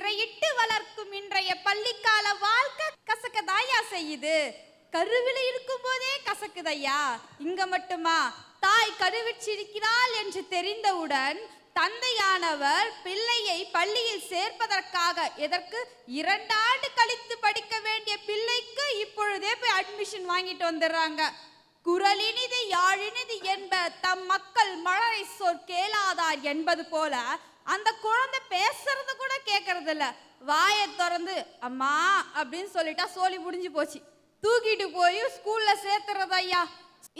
முறையிட்டு வளர்க்கும் இன்றைய பள்ளிக்கால வாழ்க்கை கசக்கதாயா செய்யுது. கருவில இருக்கும் போதே கசக்குதையா. இங்க மட்டுமா, தாய் கருவிச்சிருக்கிறாள் என்று தெரிந்தவுடன் தந்தையானவர் பிள்ளையை பள்ளியில் சேர்ப்பதற்காக, எதற்கு 2 ஆண்டு கழித்து படிக்க வேண்டிய பிள்ளைக்கு இப்பொழுதே போய் அட்மிஷன் வாங்கிட்டு வந்துடுறாங்க. குரலினிது யாழினிது என்ப தம் மக்கள் மழலை சொற் கேளாதார் என்பது போல அந்த குழந்தை பேசுறது கூட கேட்கறது இல்ல. வாயை திறந்து அம்மா அப்படின்னு சொல்லிட்டா சோலி முடிஞ்சு போச்சு. தூக்கிட்டு போய் ஸ்கூல்ல சேர்த்துறது ஐயா.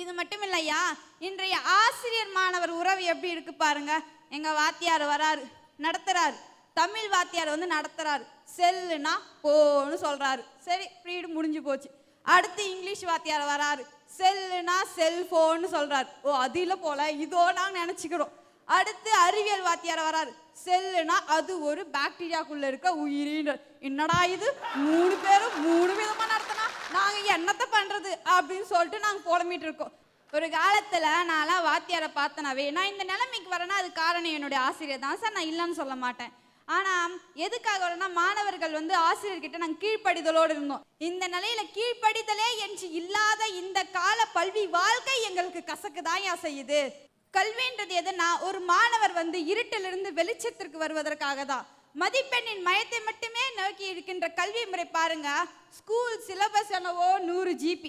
இது மட்டும் இல்லையா, இன்றைய ஆசிரியர் மாணவர் உறவு எப்படி இருக்கு பாருங்க. எங்க வாத்தியார் வராரு, நடத்துறாரு. தமிழ் வாத்தியார் வந்து நடத்துறாரு. செல்லுனா போன்னு சொல்றாரு. சரி, பீரியட் முடிஞ்சு போச்சு. அடுத்து இங்கிலீஷ் வாத்தியார் வராரு. செல்லுனா செல்போன்னு சொல்றாரு. ஓ, அது இல்லை போல, இதோ நாங்க நினைச்சுக்கிறோம். அடுத்து அறிவியல் வாத்தியார் வராரு. செல்லுனா அது ஒரு பாக்டீரியாக்குள்ள இருக்க உயிரின்ற. என்னடா இது, 3 பேரும் 3 விதமா நடத்தினா நாங்க என்னத்தை பண்றது அப்படின்னு சொல்லிட்டு நாங்க புலம்பிட்டு இருக்கோம். ஒரு காலத்துல நான்லாம் வாத்தியாரை பார்த்தனாவே, நான் இந்த நிலைமைக்கு வரேன்னா அது காரணம் என்னுடைய ஆசிரியர் தான் சார், நான் இல்லைன்னு சொல்ல மாட்டேன். ஆனா எதுக்காக வரேன்னா, மாணவர்கள் வந்து ஆசிரியர்கிட்ட நாங்கள் கீழ்ப்படிதலோடு இருந்தோம். இந்த நிலையில கீழ்ப்படிதலே என்று இல்லாத இந்த கால கல்வி வாழ்க்கை எங்களுக்கு கசக்குதாயா செய்யுது. கல்வின்றது எதுனா, ஒரு மாணவர் வந்து இருட்டிலிருந்து வெளிச்சத்திற்கு வருவதற்காக தான். மதிப்பெண்ணின் மயத்தை மட்டுமே நோக்கி இருக்கின்ற கல்வி முறை பாருங்க. ஸ்கூல் சிலபஸ் என்னவோ 100 GB,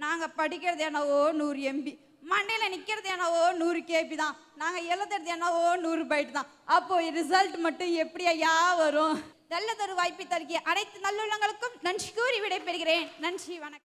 நாங்கள் படிக்கிறது என்னவோ 100 MB, மண்டையில் நிற்கிறது என்னவோ 100 KB தான், நாங்கள் எழுதுறது என்னவோ 100 பைட் தான். அப்போ ரிசல்ட் மட்டும் எப்படி ஐயா வரும்? நல்லதொரு வாய்ப்பை தருகிற அனைத்து நல்லுள்ளங்களுக்கும் நன்றி கூறி விடைபெறுகிறேன். நன்றி, வணக்கம்.